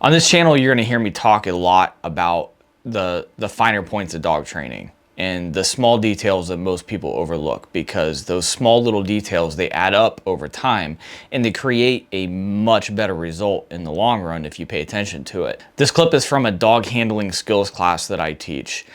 On this channel, you're going to hear me talk a lot about the finer points of dog training and the small details that most people overlook, because those small little details, they add up over time and they create a much better result in the long run if you pay attention to it. This clip is from a dog handling skills class that I teach.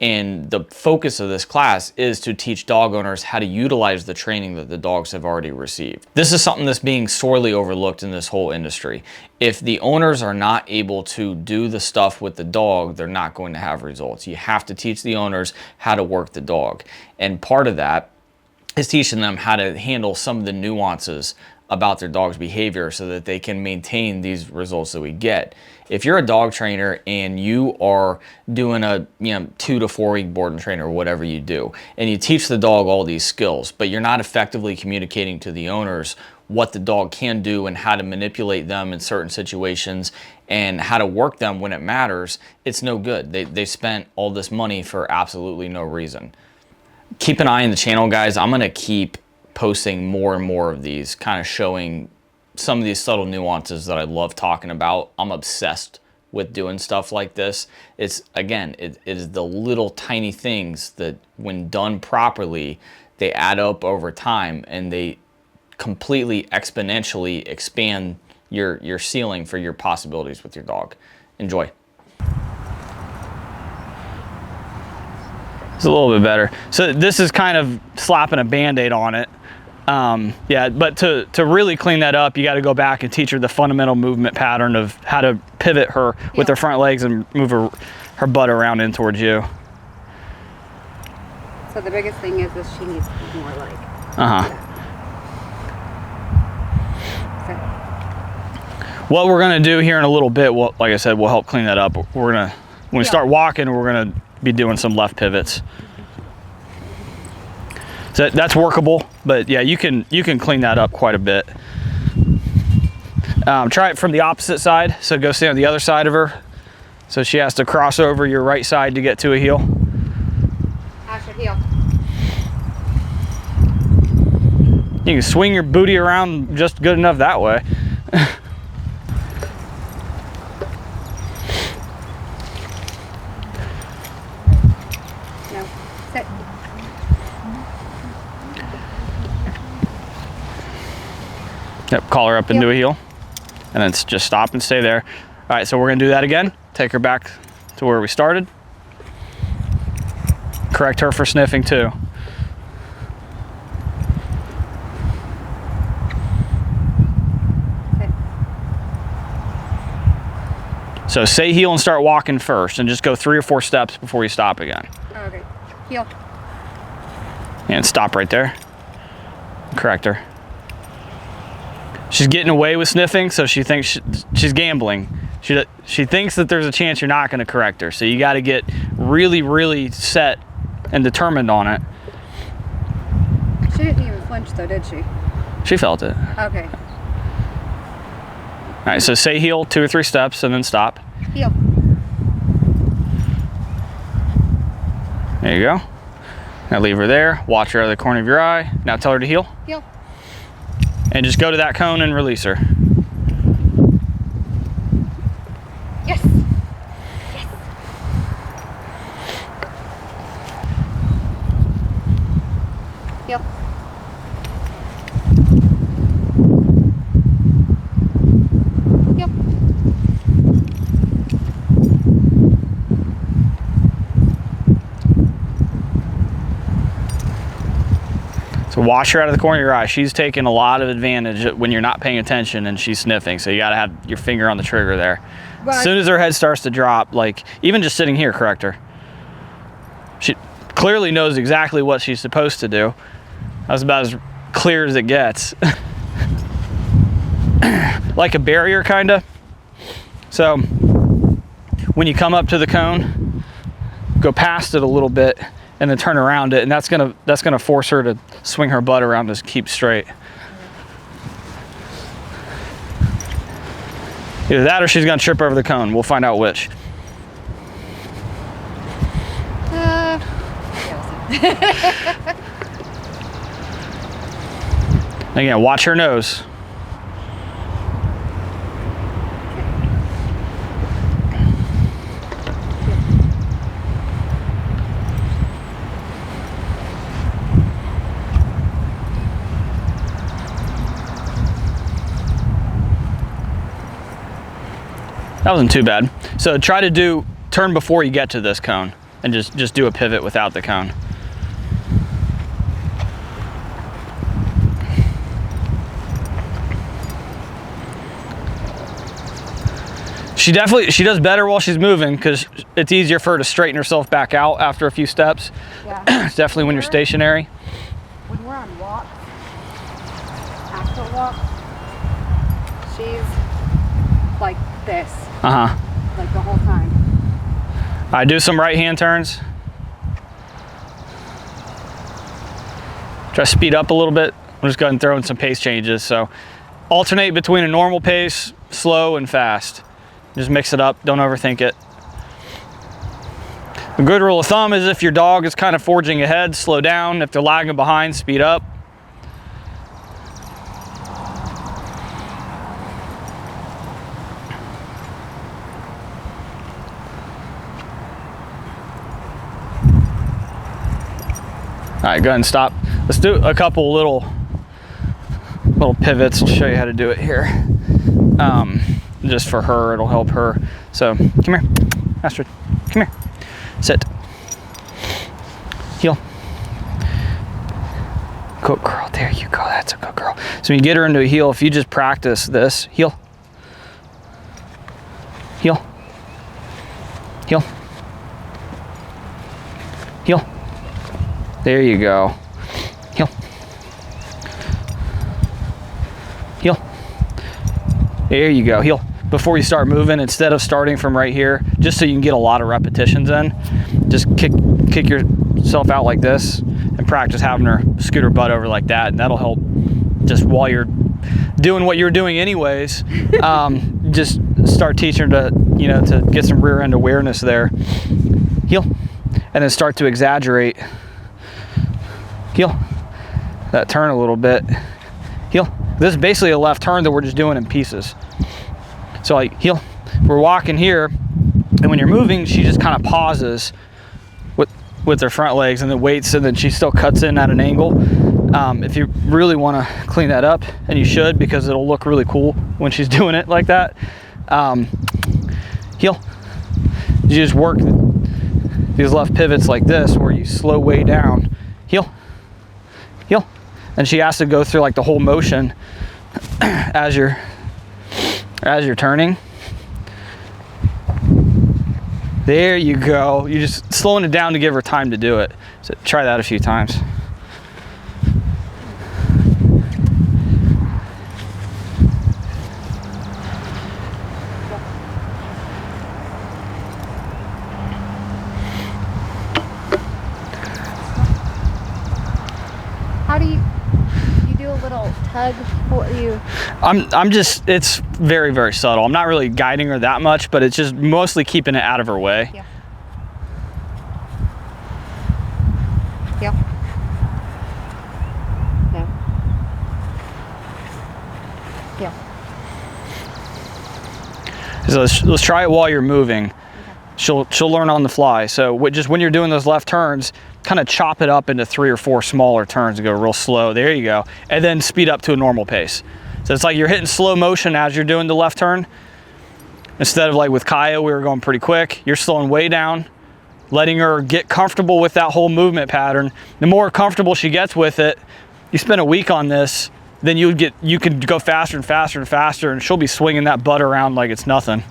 And the focus of this class is to teach dog owners how to utilize the training that the dogs have already received. This is something that's being sorely overlooked in this whole industry. If the owners are not able to do the stuff with the dog, they're not going to have results. You have to teach the owners how to work the dog. And part of that is teaching them how to handle some of the nuances about their dog's behavior so that they can maintain these results that we get. If you're a dog trainer and you are doing a 2 to 4 week board and train or whatever you do, and you teach the dog all these skills, but you're not effectively communicating to the owners what the dog can do and how to manipulate them in certain situations and how to work them when it matters, it's no good. They spent all this money for absolutely no reason. Keep an eye on the channel, guys. I'm gonna keep posting more and more of these, kind of showing some of these subtle nuances that I love talking about. I'm obsessed with doing stuff like this. It's, again, it is the little tiny things that when done properly, they add up over time and they completely exponentially expand your ceiling for your possibilities with your dog. Enjoy. It's a little bit better. So this is kind of slapping a Band-Aid on it. Yeah, but to really clean that up, you got to go back and teach her the fundamental movement pattern of how to pivot her with her front legs and move her butt around in towards you. So the biggest thing is that she needs more leg. What we're gonna do here in a little bit, well, like I said, we'll help clean that up. We're gonna, when we start walking, we're gonna be doing some left pivots. So that's workable, but yeah, you can clean that up quite a bit. Try it from the opposite side. So go stand on the other side of her. So she has to cross over your right side to get to a heel. Asher, heel. You can swing your booty around just good enough that way. No, sit. Yep, call her up into a heel, and then just stop and stay there. All right, so we're gonna do that again. Take her back to where we started. Correct her for sniffing too. So say heel and start walking first, and just go 3 or 4 steps before you stop again. Okay, heel. And stop right there. Correct her. She's getting away with sniffing, so she thinks she's gambling. She thinks that there's a chance you're not going to correct her, so you got to get really, really set and determined on it. She didn't even flinch though, did she? She felt it. Okay. All right, so say heel 2 or 3 steps and then stop. Heel. There you go. Now leave her there. Watch her out of the corner of your eye. Now tell her to heel. Heel. And just go to that cone and release her. Yes. Yes. Heel. Heel. So watch her out of the corner of your eye. She's taking a lot of advantage when you're not paying attention and she's sniffing. So you got to have your finger on the trigger there. Right. As soon as her head starts to drop, like even just sitting here, correct her. She clearly knows exactly what she's supposed to do. That's about as clear as it gets. Like a barrier, kind of. So when you come up to the cone, go past it a little bit and then turn around it, and that's gonna force her to swing her butt around to keep straight. Either that or she's gonna trip over the cone. We'll find out which. Again, watch her nose. That wasn't too bad. So try to turn before you get to this cone and just do a pivot without the cone. She does better while she's moving because it's easier for her to straighten herself back out after a few steps. Yeah. It's definitely when you're stationary. When we're on walks, actual walks, she's like this, like the whole time. I do some right hand turns. Try to speed up a little bit. I'm just going to throw in some pace changes. So alternate between a normal pace, slow, and fast. Just mix it up, don't overthink it. A good rule of thumb is if your dog is kind of forging ahead, slow down. If they're lagging behind, speed up. All right, go ahead and stop. Let's do a couple little pivots to show you how to do it here. Just for her, it'll help her. So come here, Astrid, come here, sit, heel. Good girl, there you go, that's a good girl. So when you get her into a heel, if you just practice this, heel, heel, heel, heel. There you go, heel, heel. There you go, heel. Before you start moving, instead of starting from right here, just so you can get a lot of repetitions in, just kick yourself out like this and practice having her scoot her butt over like that, and that'll help just while you're doing what you're doing anyways. Just start teaching her to get some rear end awareness there. Heel, and then start to exaggerate. Heel, that turn a little bit. Heel. This is basically a left turn that we're just doing in pieces. So like heel, we're walking here, and when you're moving, she just kind of pauses with her front legs and then waits, and then she still cuts in at an angle. If you really want to clean that up, and you should, because it'll look really cool when she's doing it like that. Heel, you just work these left pivots like this, where you slow way down. Heel, heel, and she has to go through like the whole motion as you're turning. There you go. You're just slowing it down to give her time to do it. So try that a few times. How do you do a little tug? What you? I'm just, it's very, very subtle. I'm not really guiding her that much, but it's just mostly keeping it out of her way. Yeah. Yep. No. Yeah. So let's try it while you're moving. Okay. She'll learn on the fly. So just when you're doing those left turns, kind of chop it up into 3 or 4 smaller turns and go real slow. There you go. And then speed up to a normal pace. So it's like you're hitting slow motion as you're doing the left turn. Instead of like with Kaya, we were going pretty quick. You're slowing way down, letting her get comfortable with that whole movement pattern. The more comfortable she gets with it, you spend a week on this, then you could go faster and faster and faster, and she'll be swinging that butt around like it's nothing.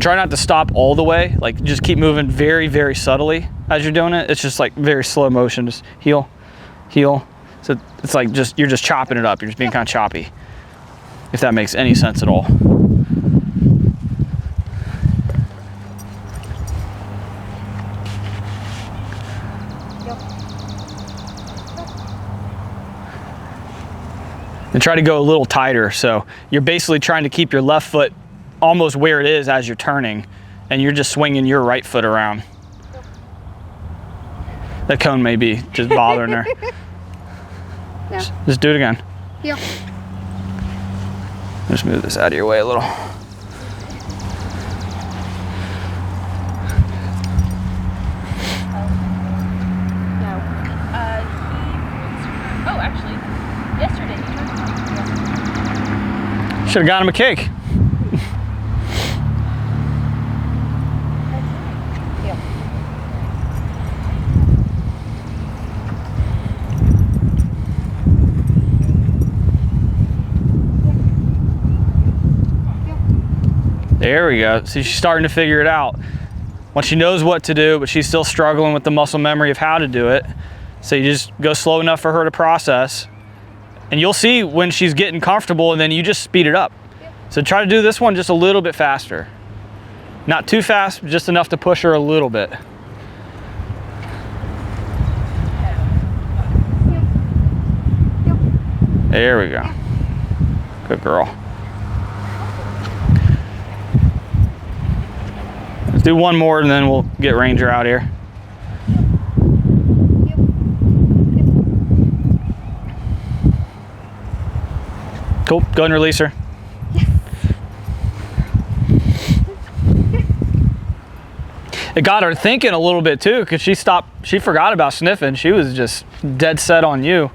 Try not to stop all the way, like just keep moving very, very subtly as you're doing it. It's just like very slow motion, just heel, heel. So it's like you're just chopping it up. You're just being kind of choppy, if that makes any sense at all. And try to go a little tighter. So you're basically trying to keep your left foot almost where it is as you're turning, and you're just swinging your right foot around. That cone may be just bothering her. No. Just do it again. Yeah. Just move this out of your way a little. Oh, actually, yesterday he turned. Should have got him a cake. Heel. There we go. See, she's starting to figure it out. Once she knows what to do, but she's still struggling with the muscle memory of how to do it. So you just go slow enough for her to process. And you'll see when she's getting comfortable, and then you just speed it up. So try to do this one just a little bit faster. Not too fast, but just enough to push her a little bit. There we go. Good girl. Let's do one more and then we'll get Ranger out here. Cool, go ahead and release her. It got her thinking a little bit too, because she forgot about sniffing. She was just dead set on you.